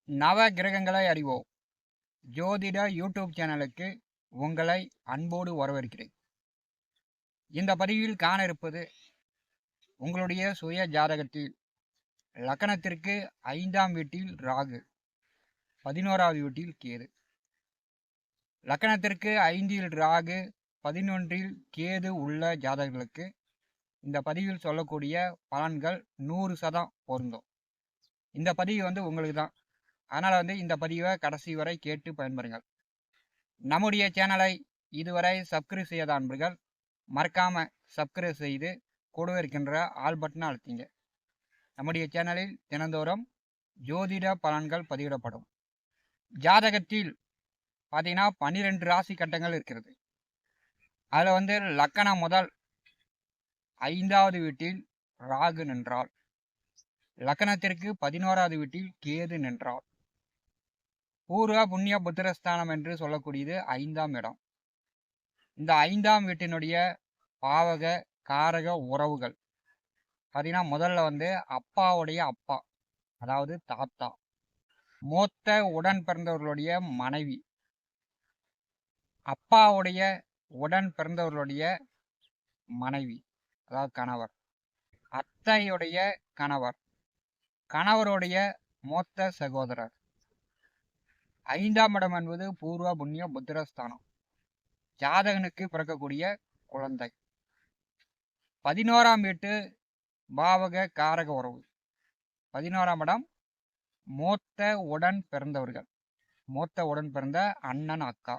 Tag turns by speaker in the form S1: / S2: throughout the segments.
S1: நவ கிரகங்களை அறிவோம் ஜோதிட யூடியூப் சேனலுக்கு உங்களை அன்போடு வரவேற்கிறேன். இந்த பதிவில் காண இருப்பது உங்களுடைய சுய ஜாதகத்தில் லக்னத்திற்கு 5ஆம் வீட்டில் ராகு, 11வது வீட்டில் கேது. லக்னத்திற்கு 5இல் ராகு, 11இல் கேது உள்ள ஜாதகர்களுக்கு இந்த பதிவில் சொல்லக்கூடிய பலன்கள் 100% பொருந்தும். இந்த பதிவு உங்களுக்கு தான். அதனால் இந்த பதிவை கடைசி வரை கேட்டு பயன்பெறுங்கள். நம்முடைய சேனலை இதுவரை சப்ஸ்கிரைப் செய்யாத அன்பர்கள் மறக்காமல் சப்ஸ்கிரைப் செய்து கூடவே இருக்கின்ற ஆல் பட்டனை அழுத்திங்க. நம்முடைய சேனலில் தினந்தோறும் ஜோதிட பலன்கள் பதிவிடப்படும். ஜாதகத்தில் பார்த்தீங்கன்னா 12 ராசி கட்டங்கள் இருக்கிறது. அதில் லக்கணம் முதல் 5வது வீட்டில் ராகு நின்றால், லக்கணத்திற்கு 11வது வீட்டில் கேது நின்றால், பூர்வ புண்ணிய புத்திரஸ்தானம் என்று சொல்லக்கூடியது 5ஆம் இடம். இந்த 5ஆம் வீட்டினுடைய பாவக காரக உறவுகள் பார்த்தீங்கன்னா முதல்ல அப்பாவுடைய அப்பா, அதாவது தாத்தா, மூத்த உடன் பிறந்தவர்களுடைய மனைவி, அப்பாவுடைய உடன் பிறந்தவர்களுடைய மனைவி அதாவது கணவர், அத்தையுடைய கணவர், கணவருடைய மூத்த சகோதரர். 5ஆம் இடம் என்பது பூர்வ புண்ணிய புத்திரஸ்தானம், ஜாதகனுக்கு பிறக்கக்கூடிய குழந்தை. 11ஆம் வீட்டு பாவக காரக உறவு, 11ஆம் இடம் மூத்த உடன் பிறந்தவர்கள், மூத்த உடன் பிறந்த அண்ணன் அக்கா.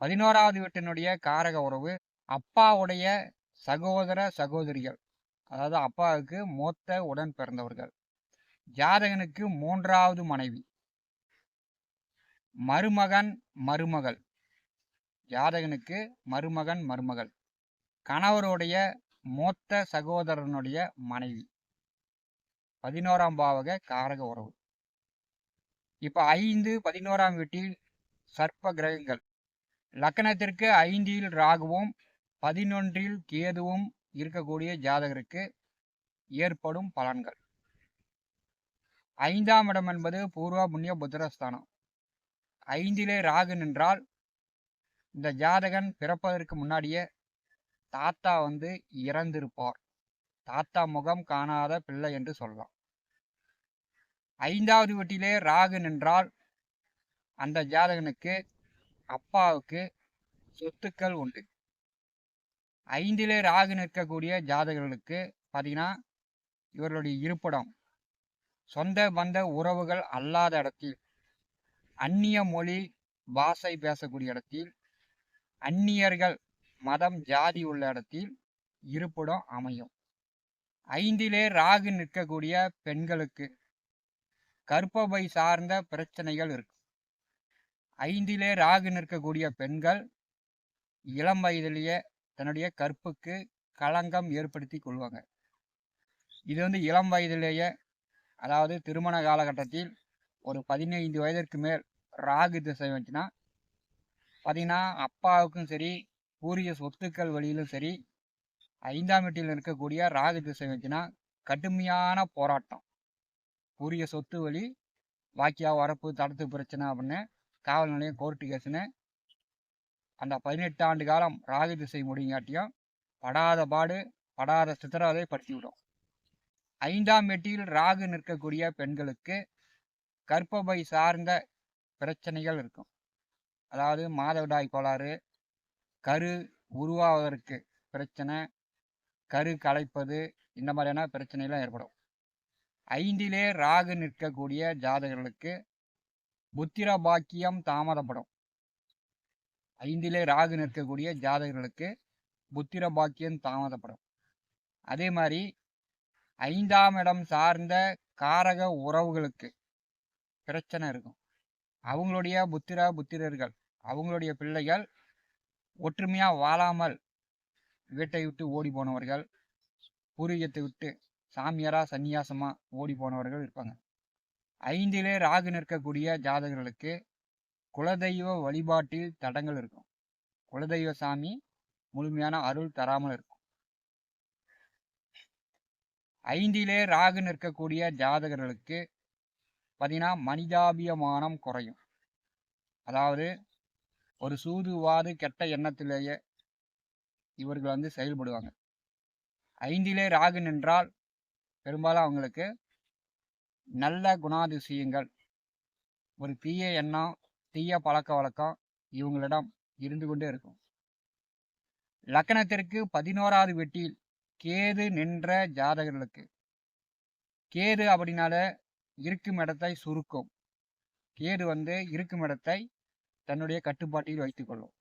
S1: 11வது வீட்டினுடைய காரக உறவு அப்பாவுடைய சகோதர சகோதரிகள், அதாவது அப்பாவுக்கு மூத்த உடன் பிறந்தவர்கள். ஜாதகனுக்கு 3வது மனைவி, மருமகன் மருமகள், ஜாதகனுக்கு மருமகன் மருமகள், கணவருடைய மூத்த சகோதரனுடைய மனைவி. 11ஆம் பாவக காரக உறவு. இப்போ 5, 11ஆம் வீட்டில் சர்ப்ப கிரகங்கள். லக்னத்திற்கு 5இல் ராகுவும் 11இல் கேதுவும் இருக்கக்கூடிய ஜாதகருக்கு ஏற்படும் பலன்கள். 5ஆம் இடம் என்பது பூர்வ புண்ணிய புத்திரஸ்தானம். 5இலே ராகு நின்றால் இந்த ஜாதகன் பிறப்பதற்கு முன்னாடியே தாத்தா இறந்திருப்பார். தாத்தா முகம் காணாத பிள்ளை என்று சொல்லலாம். 5வது வீட்டிலே ராகு நின்றால் அந்த ஜாதகனுக்கு அப்பாவுக்கு சொத்துக்கள் உண்டு. 5இலே ராகு நிற்கக்கூடிய ஜாதகர்களுக்கு பார்த்தீங்கன்னா இவர்களுடைய இருப்பிடம் சொந்த பந்த உறவுகள் அல்லாத இடத்தில், அந்நிய மொழி பாஷை பேசக்கூடிய இடத்தில், அந்நியர்கள் மதம் ஜாதி உள்ள இடத்தில் இருப்பிடம் அமையும். 5இலே ராகு நிற்கக்கூடிய பெண்களுக்கு கர்ப்பப்பை சார்ந்த பிரச்சனைகள் இருக்கும். 5இலே ராகு நிற்கக்கூடிய பெண்கள் இளம் வயதிலேயே தன்னுடைய கற்புக்கு களங்கம் ஏற்படுத்தி கொள்வாங்க. இது இளம் வயதிலேயே, அதாவது திருமண காலகட்டத்தில் ஒரு 15 வயதிற்கு மேல் ராகு திசை வந்துச்சுன்னா பார்த்தீங்கன்னா அப்பாவுக்கும் சரி, பூரிய சொத்துக்கள் வழியிலும் சரி, 5ஆம் வீட்டில் இருக்கக்கூடிய ராகு திசை வந்துச்சுன்னா கடுமையான போராட்டம். பூரிய சொத்து வழி, வாக்கியா வரப்பு தடுத்து பிரச்சனை அப்படின்னு காவல் நிலையம், கோர்ட்டு கேஸுன்னு அந்த 18 ஆண்டு காலம் ராகு திசை முடிங்காட்டியும் படாத பாடு படாத சித்திரவதை படுத்திவிடும். 5ஆம் வீட்டில் ராகு நிற்கக்கூடிய பெண்களுக்கு கர்ப்பப்பை சார்ந்த பிரச்சனைகள் இருக்கும். அதாவது மாதவிடாய் கோளாறு, கரு உருவாவதற்கு பிரச்சனை, கரு கலைப்பது, இந்த மாதிரியான பிரச்சனைலாம் ஏற்படும். 5இலே ராகு நிற்கக்கூடிய ஜாதகர்களுக்கு புத்திர பாக்கியம் தாமதப்படும். 5இலே ராகு நிற்கக்கூடிய ஜாதகர்களுக்கு புத்திர பாக்கியம் தாமதப்படும். அதே மாதிரி 5ஆம் இடம் சார்ந்த காரக உறவுகளுக்கு பிரச்சனை இருக்கும். அவங்களுடைய புத்திரர்கள், அவங்களுடைய பிள்ளைகள் ஒற்றுமையாக வாழாமல் வீட்டை விட்டு ஓடி போனவர்கள், பூர்வீகத்தை விட்டு சாமியாரா சன்னியாசமா ஓடி போனவர்கள் இருப்பாங்க. 5இலே ராகு நிற்கக்கூடிய ஜாதகர்களுக்கு குலதெய்வ வழிபாட்டில் தடங்கள் இருக்கும். குலதெய்வ சாமி முழுமையான அருள் தராமல் இருக்கும். 5இலே ராகு நிற்கக்கூடிய ஜாதகர்களுக்கு பார்த்தீங்கன்னா மனிதாபிமானம் குறையும். அதாவது ஒரு சூதுவாது கெட்ட எண்ணத்திலேயே இவர்கள் வந்து செயல்படுவாங்க. 5லே ராகு நின்றால் பெரும்பாலும் அவங்களுக்கு நல்ல குணாதிசயங்கள், ஒரு தீய எண்ணம், தீய பழக்கவழக்கம் இவங்களிடம் இருந்து கொண்டே இருக்கும். லக்னத்திற்கு 11வது வீட்டில் கேது நின்ற ஜாதகர்களுக்கு, கேது அப்படின்னாலே இருக்கும் இடத்தை சுருக்கும். கேது வந்து இருக்கும் இடத்தை தன்னுடைய கட்டுப்பாட்டில் வைத்துக்கொள்ளும்.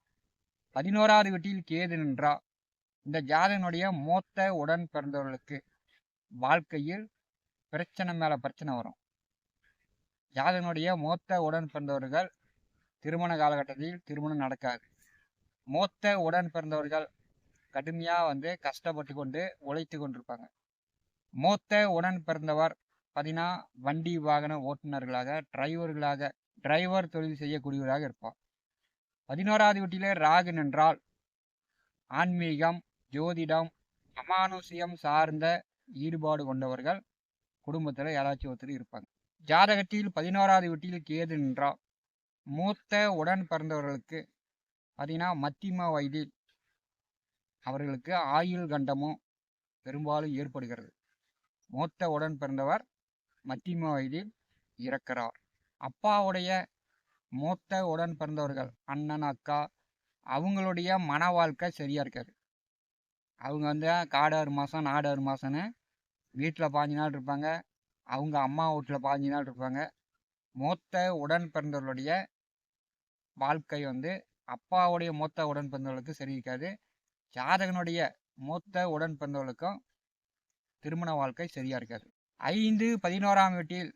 S1: 11வது வீட்டில் கேது நின்றா இந்த ஜாதகனுடைய மூத்த உடன் பிறந்தவர்களுக்கு வாழ்க்கையில் பிரச்சனை மேல பிரச்சனை வரும். ஜாதகனுடைய மூத்த உடன் பிறந்தவர்கள் திருமண காலகட்டத்தில் திருமணம் நடக்காது. மூத்த உடன் பிறந்தவர்கள் கடுமையா வந்து கஷ்டப்பட்டு கொண்டு உழைத்து கொண்டிருப்பாங்க. மூத்த உடன் பிறந்தவர் பார்த்தீங்கன்னா வண்டி வாகன ஓட்டுநர்களாக, டிரைவர் தொழில் செய்யக்கூடியவராக இருப்பார். 11வது வீட்டிலே ராகு நின்றால் ஆன்மீகம், ஜோதிடம், அமானுஷ்யம் சார்ந்த ஈடுபாடு கொண்டவர்கள் குடும்பத்தில் யாராச்சும் ஒருத்தர் இருப்பாங்க. ஜாதகத்தில் 11வது வீட்டில் கேது நின்றால் மூத்த உடன் பிறந்தவர்களுக்கு பார்த்தீங்கன்னா மத்தியம வயதில் அவர்களுக்கு ஆயுள் கண்டமும் பெரும்பாலும் ஏற்படுகிறது. மூத்த உடன் பிறந்தவர் மத்தியம வயதில் இறக்கிறார். அப்பாவுடைய மூத்த உடன் பிறந்தவர்கள் அண்ணன், அக்கா அவங்களுடைய மன வாழ்க்கை சரியா இருக்காது. அவங்க வந்து காடு 6 மாதம், நாடு 6 மாதம்னு வீட்டில் 5 நாள் இருப்பாங்க. அவங்க அம்மா வீட்டில் 5 நாள் இருப்பாங்க. மூத்த உடன் பிறந்தவர்களுடைய வாழ்க்கை வந்து அப்பாவுடைய மூத்த உடன் பிறந்தவர்களுக்கு சரி இருக்காது. ஜாதகனுடைய மூத்த உடன் பிறந்தவர்களுக்கும் திருமண வாழ்க்கை சரியா இருக்காது. 5, 11ஆம் வீட்டில்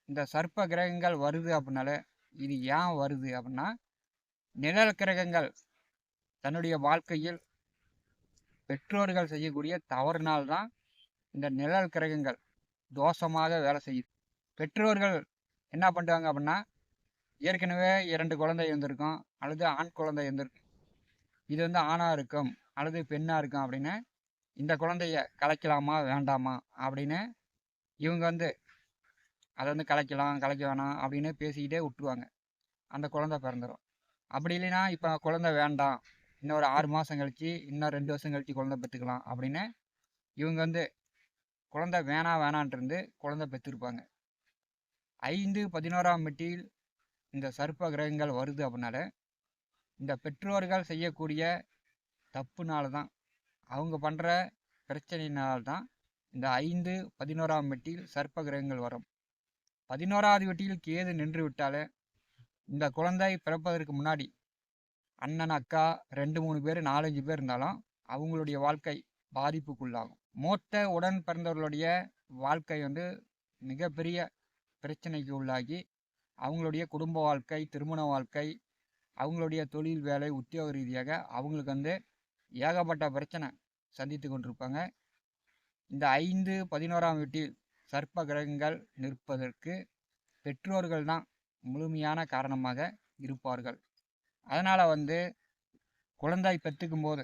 S1: இந்த சர்ப்ப கிரகங்கள் வருது அப்படின்னாலே இது ஏன் வருது அப்படின்னா, நிழல் கிரகங்கள் தன்னுடைய வாழ்க்கையில் பெற்றோர்கள் செய்யக்கூடிய தவறுனால்தான் இந்த நிழல் கிரகங்கள் தோஷமாக வேலை செய்யுது. பெற்றோர்கள் என்ன பண்ணுவாங்க அப்படின்னா, ஏற்கனவே 2 குழந்தை இருந்திருக்கும், அல்லது ஆண் குழந்தை இருந்திருக்கும். இது வந்து ஆணாக இருக்கும் அல்லது பெண்ணாக இருக்கும் அப்படின்னு இந்த குழந்தைய கலைக்கலாமா வேண்டாமா அப்படின்னு இவங்க வந்து அதை வந்து கலைக்கலாம், கலைக்க வேணாம் அப்படின்னு பேசிக்கிட்டே விட்டுருவாங்க. அந்த குழந்தை பிறந்துடும். அப்படி இல்லைன்னா இப்போ குழந்தை வேண்டாம், இன்னும் ஒரு 6 மாதம் கழித்து, இன்னும் 2 வருஷம் கழித்து குழந்தை பெற்றுக்கலாம் அப்படின்னு இவங்க வந்து குழந்தை வேணான்ட்டு இருந்து குழந்தை பெற்றிருப்பாங்க. 5, 11ஆம் வீட்டில் இந்த சர்ப்ப கிரகங்கள் வருது அப்படின்னால இந்த பெற்றோர்கள் செய்யக்கூடிய தப்புனால தான், அவங்க பண்ணுற பிரச்சனையினால்தான் இந்த 5, 11ஆம் வீட்டில் சர்ப்ப கிரகங்கள் வரும். 11வது வீட்டில் கேது நின்று விட்டாலே இந்த குழந்தை பிறப்பதற்கு முன்னாடி அண்ணன், அக்கா 2, 3 பேர், 4, 5 பேர் இருந்தாலும் அவங்களுடைய வாழ்க்கை பாதிப்புக்குள்ளாகும். மூத்த உடன் பிறந்தவர்களுடைய வாழ்க்கை வந்து மிகப்பெரிய பிரச்சனைக்கு உள்ளாகி அவங்களுடைய குடும்ப வாழ்க்கை, திருமண வாழ்க்கை, அவங்களுடைய தொழில், வேலை, உத்தியோக ரீதியாக அவங்களுக்கு வந்து ஏகப்பட்ட பிரச்சனை சந்தித்து கொண்டிருப்பாங்க. இந்த 5, 11ஆம் வீட்டில் சர்ப்ப கிரகங்கள் நிற்பதற்கு பெற்றோர்கள் தான் முழுமையான காரணமாக இருப்பார்கள். அதனால் வந்து குழந்தை பெற்றுக்கும் போது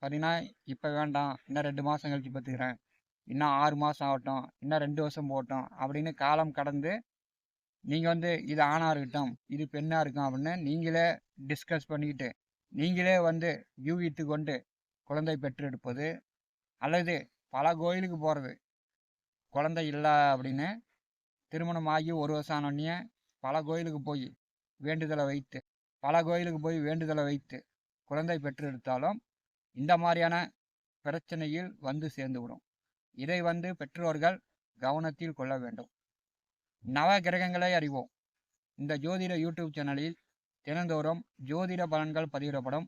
S1: பார்த்தீங்கன்னா, இப்போ வேண்டாம், இன்னும் 2 மாதம் கழித்து பெற்றுக்கிறேன், இன்னும் 6 மாதம் ஆகட்டும், இன்னும் 2 வருஷம் போகட்டும் அப்படின்னு காலம் கடந்து நீங்கள் வந்து இது ஆணாக இருக்கட்டும், இது பெண்ணாக இருக்கும் அப்படின்னு நீங்களே டிஸ்கஸ் பண்ணிக்கிட்டு நீங்களே வந்து யூகித்து கொண்டு குழந்தை பெற்றெடுப்பது, அல்லது பல கோயிலுக்கு போகிறது, குழந்தை இல்லை அப்படின்னு திருமணம் ஆகி 1 வருஷம் ஆனோடனே பல கோயிலுக்கு போய் வேண்டுதலை வைத்து குழந்தை பெற்றெடுத்தாலும் இந்த மாதிரியான பிரச்சனையில் வந்து சேர்ந்துவிடும். இதை வந்து பெற்றோர்கள் கவனத்தில் கொள்ள வேண்டும். நவ கிரகங்களை அறிவோம். இந்த ஜோதிட யூடியூப் சேனலில் தினந்தோறும் ஜோதிட பலன்கள் பதிவிடப்படும்.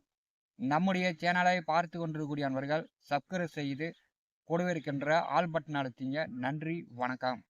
S1: நம்முடைய சேனலை பார்த்து கொண்டிருக்கக்கூடிய அன்பர்கள் சப்ஸ்கிரைப் செய்து கூடவே இருக்கின்ற ஆல் பட்டன் அழுத்திங்க. நன்றி, வணக்கம்.